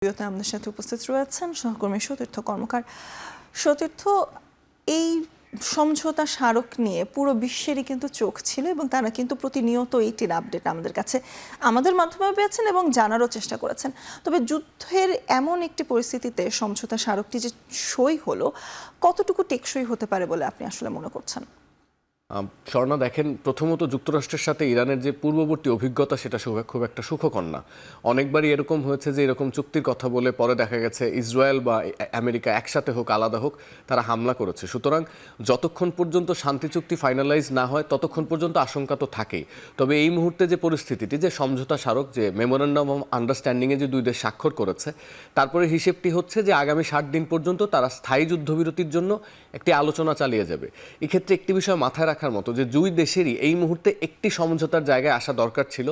আমাদের সাথে উপস্থিত রয়েছেন সহকর্মী সতীর্থ কর্মকার। সতীর্থ, এই সমঝোতা স্মারক নিয়ে পুরো বিশ্বেরই কিন্তু চোখ ছিল এবং তারা কিন্তু প্রতিনিয়ত এইটির আপডেট আমাদের কাছে আমাদের মাধ্যমে পেয়েছেন এবং জানারও চেষ্টা করেছেন। তবে যুদ্ধের এমন একটি পরিস্থিতিতে সমঝোতা স্মারকটি যে সই হলো, কতটুকু টেকসই হতে পারে বলে আপনি আসলে মনে করছেন? স্বর্ণা, দেখেন, প্রথমত যুক্তরাষ্ট্রের সাথে ইরানের যে পূর্ববর্তী অভিজ্ঞতা সেটা খুব একটা সুখকর না। অনেকবারই এরকম হয়েছে যে এরকম চুক্তির কথা বলে পরে দেখা গেছে ইসরায়েল বা আমেরিকা একসাথে হোক আলাদা হোক তারা হামলা করেছে। সুতরাং যতক্ষণ পর্যন্ত শান্তি চুক্তি ফাইনালাইজ না হয় ততক্ষণ পর্যন্ত আশঙ্কা তো থাকেই। তবে এই মুহূর্তে যে পরিস্থিতিটি, যে সমঝোতা স্মারক, যে মেমোরেন্ডাম অফ আন্ডারস্ট্যান্ডিংয়ে যে দুই দেশ স্বাক্ষর করেছে, তারপরে হিসেবটি হচ্ছে যে আগামী 60 দিন পর্যন্ত তারা স্থায়ী যুদ্ধবিরতির জন্য একটি আলোচনা চালিয়ে যাবে। এক্ষেত্রে একটি বিষয় মাথায় রাখার মতো যে দুই দেশেরই এই মুহূর্তে একটি সমঝোতার জায়গায় আসা দরকার ছিল।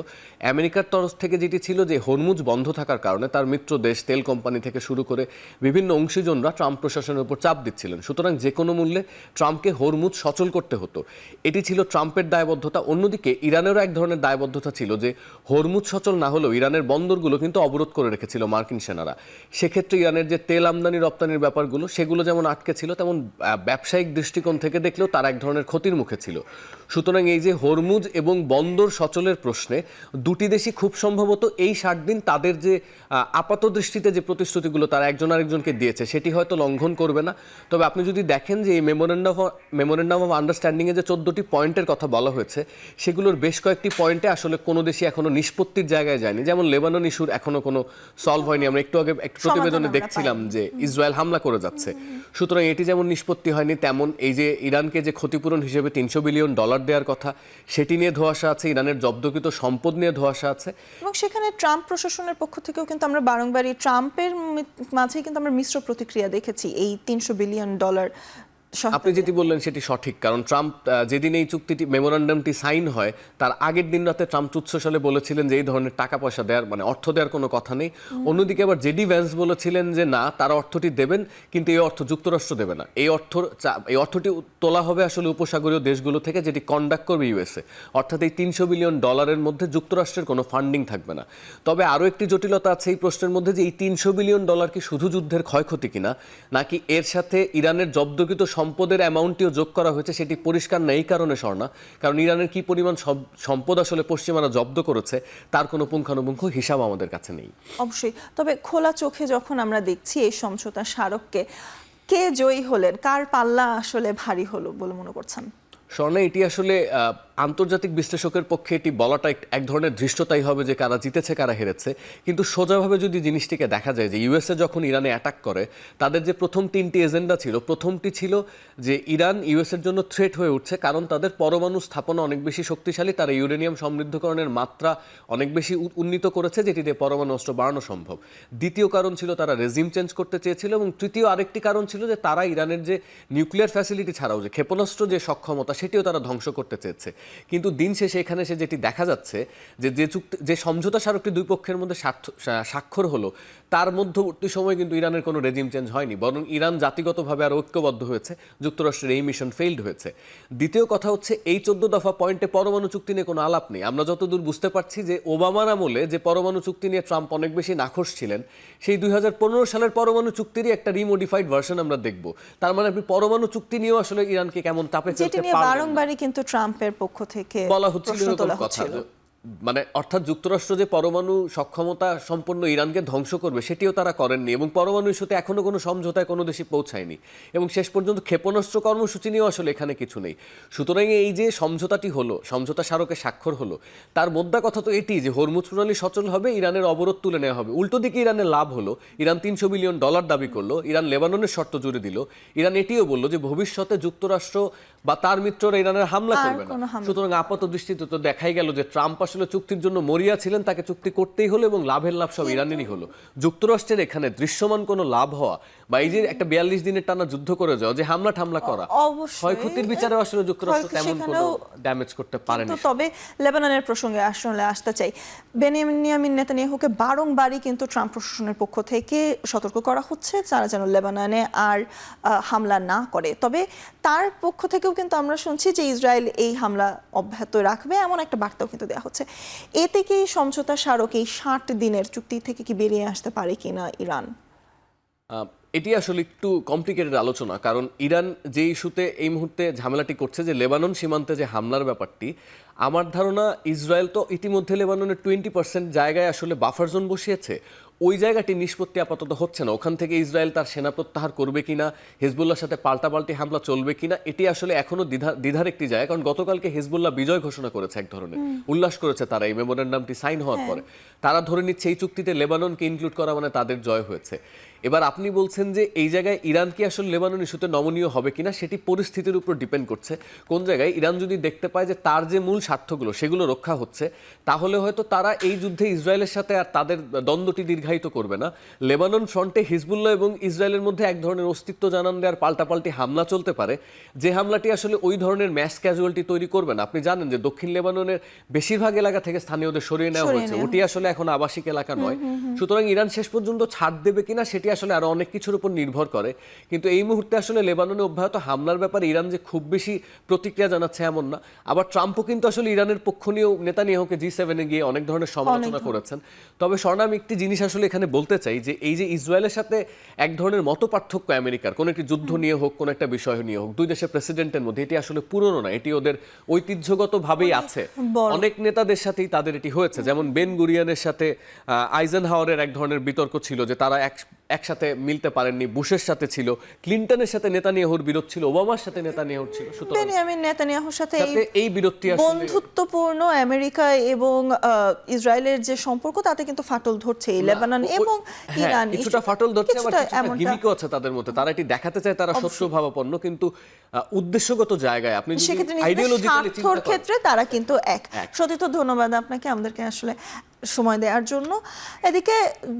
আমেরিকার তরফ থেকে যেটি ছিল যে হরমুজ বন্ধ থাকার কারণে তার মিত্র দেশ তেল কোম্পানি থেকে শুরু করে বিভিন্ন অংশীজনরা ট্রাম্প প্রশাসনের উপর চাপ দিচ্ছিলেন। সুতরাং যে কোনো মূল্যে ট্রাম্পকে হরমুজ সচল করতে হতো, এটি ছিল ট্রাম্পের দায়বদ্ধতা। অন্যদিকে ইরানেরও এক ধরনের দায়বদ্ধতা ছিল যে হরমুজ সচল না হলেও ইরানের বন্দরগুলো কিন্তু অবরোধ করে রেখেছিল মার্কিন সেনারা। সেক্ষেত্রে ইরানের যে তেল আমদানি রপ্তানির ব্যাপারগুলো সেগুলো যেমন আটকে ছিল, তেমন ব্যবসায়িক দৃষ্টিকোণ থেকে দেখলেও তারা এক ধরনের ক্ষতির মুখে ছিল। সুতরাং এই যে হরমুজ এবং বন্দর সচলের প্রশ্নে দুটি দেশই খুব সম্ভবত এই 60 দিন তাদের যে আপাত দৃষ্টিতে যে প্রতিশ্রুতিগুলো তারা একজন আরেকজনকে দিয়েছে সেটি হয়তো লঙ্ঘন করবে না। তবে আপনি যদি দেখেন যে এই মেমোরেন্ডাম অফ আন্ডারস্ট্যান্ডিংয়ে যে 14টি পয়েন্টের কথা বলা হয়েছে, সেগুলোর বেশ কয়েকটি পয়েন্টে আসলে কোনো দেশই এখনো নিষ্পত্তির জায়গায় যায়নি। যেমন লেবানন ইস্যুর এখনো কোনো সলভ হয়নি। আমরা একটু আগে এক প্রতিবেদনে দেখছিলাম যে ইসরায়েল হামলা করে যাচ্ছে। সুতরাং এটি যেমন নিষ্পত্তি হয়নি, তেমন এই যে ইরানকে যে ক্ষতিপূরণ হিসেবে $300 বিলিয়ন দেওয়ার কথা সেটি নিয়ে ধোঁয়াশা আছে, ইরানের জব্দকৃত সম্পদ নিয়ে ধোঁয়াশা আছে। এবং সেখানে ট্রাম্প প্রশাসনের পক্ষ থেকেও কিন্তু আমরা বারংবারই ট্রাম্পের মাঝে কিন্তু আমরা মিশ্র প্রতিক্রিয়া দেখেছি এই $300 বিলিয়ন। আপনি যেটি বললেন সেটি সঠিক, কারণ ট্রাম্প যেদিন এই চুক্তিটি মেমোরান্ডামটি সাইন হয় তার আগের দিন রাতে ট্রাম্প উচ্ছ্বাসে বলেছিলেন যে এই ধরনের টাকা পয়সা দেওয়ার মানে অর্থ দেওয়ার কোনো কথা নেই। অন্যদিকে আবার জেডি ভ্যান্স বলেছিলেন যে না, তারা অর্থটি দেবেন কিন্তু এই অর্থ যুক্তরাষ্ট্র দেবে না। এই অর্থটি তোলা হবে আসলে উপসাগরীয় দেশগুলো থেকে, যেটি কন্ডাক্ট করবে ইউএসএ। অর্থাৎ এই $300 বিলিয়ন মধ্যে যুক্তরাষ্ট্রের কোনো ফান্ডিং থাকবে না। তবে আরও একটি জটিলতা আছে এই প্রশ্নের মধ্যে যে এই $300 বিলিয়ন কি শুধু যুদ্ধের ক্ষয়ক্ষতি কিনা, নাকি এর সাথে ইরানের জব্দকৃত সম্পদের অ্যামাউন্টটিও যোগ করা হয়েছে সেটি পরিষ্কার নেই। কারণে স্বর্ণা, কারণ ইরানের কি পরিমাণ সম্পদ আসলে পশ্চিমারা জব্দ করেছে তার কোনো পুঙ্খানুপুঙ্খ হিসাব আমাদের কাছে নেই। অবশ্যই। তবে খোলা চোখে যখন আমরা দেখছি এই সমঝোতা স্মারককে, কে জয়ী হলেন, কার পাল্লা আসলে ভারী হলো বলে মনে করছেন? স্বর্ণা, এটি আসলে আন্তর্জাতিক বিশ্লেষকের পক্ষে এটি বলাটা এক ধরনের ধৃষ্টতাই হবে যে কারা জিতেছে কারা হেরেছে। কিন্তু সোজাভাবে যদি জিনিসটিকে দেখা যায় যে ইউএসএ যখন ইরানে অ্যাটাক করে, তাদের যে প্রথম 3টি এজেন্ডা ছিল, প্রথমটি ছিল যে ইরান ইউএসএর জন্য থ্রেট হয়ে উঠছে, কারণ তাদের পরমাণু স্থাপনা অনেক বেশি শক্তিশালী, তারা ইউরেনিয়াম সমৃদ্ধকরণের মাত্রা অনেক বেশি উন্নীত করেছে, যেটি দিয়ে পরমাণু অস্ত্র বাড়ানো সম্ভব। দ্বিতীয় কারণ ছিল তারা রেজিম চেঞ্জ করতে চেয়েছিল, এবং তৃতীয় আরেকটি কারণ ছিল যে তারা ইরানের যে নিউক্লিয়ার ফ্যাসিলিটি ছাড়াও যে ক্ষেপণাস্ত্র যে সক্ষমতা সেটিও তারা ধ্বংস করতে চেয়েছে। কিন্তু দিন শেষে এখানে এসে যেটি দেখা যাচ্ছে যে সমঝোতা স্মারকটি দুই পক্ষের মধ্যে স্বাক্ষর হলো, তার মধ্যবর্তী সময়ে কিন্তু ইরানের কোনো রেজিম চেঞ্জ হয়নি, বরং ইরান জাতিগতভাবে আর ঐক্যবদ্ধ হয়েছে। যুক্তরাষ্ট্রের এই মিশন ফেইল্ড হয়েছে। দ্বিতীয় কথা হচ্ছে এই 14 দফা পয়েন্টে পরমাণু চুক্তি নিয়ে কোনো আলাপ নেই। আমরা যতদূর বুঝতে পারছি যে ওবামার আমলে যে পরমাণু চুক্তি নিয়ে ট্রাম্প অনেক বেশি নাখোশ ছিলেন, সেই 2015 সালের পরমাণু চুক্তিরই একটা রিমোডিফাইড ভার্সন আমরা দেখব। তার মানে আপনি পরমাণু চুক্তি নিয়েও আসলে ইরানকে কেমন চাপে ফেলতে পারবেন। বারংবারই কিন্তু ট্রাম্পের পক্ষ থেকে বলা হচ্ছিল কথা, মানে অর্থাৎ যুক্তরাষ্ট্র যে পরমাণু সক্ষমতা সম্পন্ন ইরানকে ধ্বংস করবে সেটিও তারা করেননি, এবং পরমাণু ইস্যুতে এখনো কোনো সমঝোতায় কোনো দেশই পৌঁছায়নি, এবং শেষ পর্যন্ত ক্ষেপণাস্ত্র কর্মসূচি নিয়েও আসলে এখানে কিছু নেই। সুতরাং এই যে সমঝোতাটি হলো, সমঝোতা স্মারকে স্বাক্ষর হলো, তার মোদ্দা কথা তো এটি যে হরমুজ প্রণালী সচল হবে, ইরানের অবরোধ তুলে নেওয়া হবে। উল্টো দিকে ইরানের লাভ হলো, ইরান $300 বিলিয়ন দাবি করলো, ইরান লেবাননের শর্ত জুড়ে দিল, ইরান এটিও বললো যে ভবিষ্যতে যুক্তরাষ্ট্র বা তার মিত্ররা ইরানের হামলা করবে না। সুতরাং আপাত দৃষ্টিতে তো দেখাই গেল যে ট্রাম্প আসলে চুক্তির জন্য মরিয়া ছিলেন, তাকে চুক্তি করতেই হলো, এবং লাভের লাভ সব ইরানেরই হলো। যুক্তরাষ্ট্রের এখানে দৃশ্যমান কোনো লাভ হওয়া বা এই যে একটা 42 দিনের টানা যুদ্ধ করে যাওয়া, যে হামলা করা, ক্ষয়ক্ষতির বিচারে আসলে যুক্তরাষ্ট্র তেমন কোনো ড্যামেজ করতে পারেনি। তবে লেবাননের প্রসঙ্গে আসলে আসতে চাই, বেনিয়ামিন নেতানিয়াহুকে বারংবারই কিন্তু ট্রাম্প প্রশাসনের পক্ষ থেকে সতর্ক করা হচ্ছে তারা যেন লেবাননে আর হামলা না করে। তবে তার পক্ষ থেকে থেকেও কিন্তু আমরা শুনছি যে ইসরায়েল এই হামলা অব্যাহত রাখবে, এমন একটা বার্তাও কিন্তু দেওয়া হচ্ছে। এতে কি সমঝোতা স্মারক এই 60 দিনের চুক্তি থেকে কি বেরিয়ে আসতে পারে কিনা ইরান? এটি আসলে একটু কমপ্লিকেটেড আলোচনা, কারণ ইরান যে ইস্যুতে এই মুহূর্তে ঝামেলাটি করছে, যে লেবানন সীমান্তে যে হামলার ব্যাপারটি, আমার ধারণা ইসরায়েল তো ইতিমধ্যে লেবাননের 20% জায়গায় আসলে বাফার জোন বসিয়েছে। ওই জায়গাটি নিষ্পত্তি আপাতত হচ্ছে না। ওখান থেকে ইসরায়েল তার সেনা প্রত্যাহার করবে কিনা, হিজবুল্লাহর সাথে পাল্টাপাল্টি হামলা চলবে কিনা, এটি আসলে এখনো দ্বিধার একটি জায়গা। কারণ গতকালকে হিজবুল্লাহ বিজয় ঘোষণা করেছে, এক ধরনের উল্লাস করেছে তারা এই মেমোরেন্ডামটি সাইন হওয়ার পরে। তারা ধরে নিচ্ছে এই চুক্তিতে লেবাননকে ইনক্লুড করা মানে তাদের জয় হয়েছে। এবার আপনি বলছেন যে এই জায়গায় ইরান কি আসলে লেবানন ইস্যুতে নমনীয় হবে কিনা, সেটি পরিস্থিতির উপর ডিপেন্ড করছে। কোন জায়গায় ইরান যদি দেখতে পায় যে তার যে মূল স্বার্থগুলো সেগুলো রক্ষা হচ্ছে, তাহলে হয়তো তারা এই যুদ্ধে ইসরায়েলের সাথে আর তাদের দ্বন্দ্বটি দীর্ঘায়িত করবে না। লেবানন ফ্রন্টে হিজবুল্লাহ এবং ইসরায়েলের মধ্যে এক ধরনের অস্তিত্ব জানান দেওয়ার পাল্টাপাল্টি হামলা চলতে পারে, যে হামলাটি আসলে ওই ধরনের ম্যাস ক্যাজুয়ালিটি তৈরি করবে না। আপনি জানেন যে দক্ষিণ লেবাননের বেশিরভাগ এলাকা থেকে স্থানীয়দের সরিয়ে নেওয়া হয়েছে, ওটি আসলে এখন আবাসিক এলাকা নয়। সুতরাং ইরান শেষ পর্যন্ত ছাড় দেবে কিনা সেটি আসলে আরো অনেক কিছুর উপর নির্ভর করে। কিন্তু এই মুহূর্তে আসলে লেবাননে অব্যাহত হামলার ব্যাপারে ইরান যে খুব বেশি প্রতিক্রিয়া জানাচ্ছে এমন না। আবার ট্রাম্পও কিন্তু আসলে ইরানের পক্ষ নিয়েও নেতানিয়াহুকে G7 গিয়ে অনেক ধরনের সমালোচনা করেছেন। তবে স্বর্ণা, আমি একটি জিনিস আসলে এখানে বলতে চাই, যে এই যে ইসরায়েলের সাথে এক ধরনের মত পার্থক্য আমেরিকার, কোন একটি যুদ্ধ নিয়ে হোক, কোন একটা বিষয় নিয়ে হোক, দুই দেশের প্রেসিডেন্টের মধ্যে, এটি আসলে পুরনো না, এটি ওদের ঐতিহ্যগতভাবেই আছে। অনেক নেতাদের সাথেই তাদের এটি হয়েছে, যেমন বেন গুরিয়ানের সাথে আইজেনহাওয়ারের এক ধরনের বিতর্ক ছিল, যে তারা একসাথে মিলতে পারেননি। বুশের সাথে ছিল, ক্লিনটনের সাথে নেতানিয়াহুর বিরোধ ছিল, ওবামার সাথে নেতানিয়াহুর ছিল। সুতরাং বেনিয়ামিন নেতানিয়াহুর সাথে এই বিরোধটি আসলে বন্ধুত্বপূর্ণ আমেরিকা এবং ইসরায়েলের যে সম্পর্ক, তাতে কিন্তু ফাটল ধরছে এই লেবানন এবং ইরান। কিছুটা ফাটল ধরছে, আবার কিছুটা গিমিকও আছে তাদের মধ্যে। তারা এটি দেখাতে চায় তারা সত্যভাবাপন্ন, কিন্তু উদ্দেশ্যগত জায়গায় আপনি যদি আইডিওলজিক্যালি চিন্তা করেন, ক্ষেত্রে তারা কিন্তু এক। সতীর্থ, ধন্যবাদ আপনাকে আমাদেরকে আসলে সময় দেওয়ার জন্য। এদিকে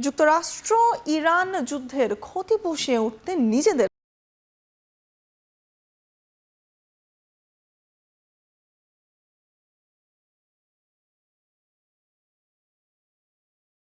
যুক্তরাষ্ট্র ইরান যুদ্ধের ক্ষতি পুষিয়ে উঠতে নিজেদের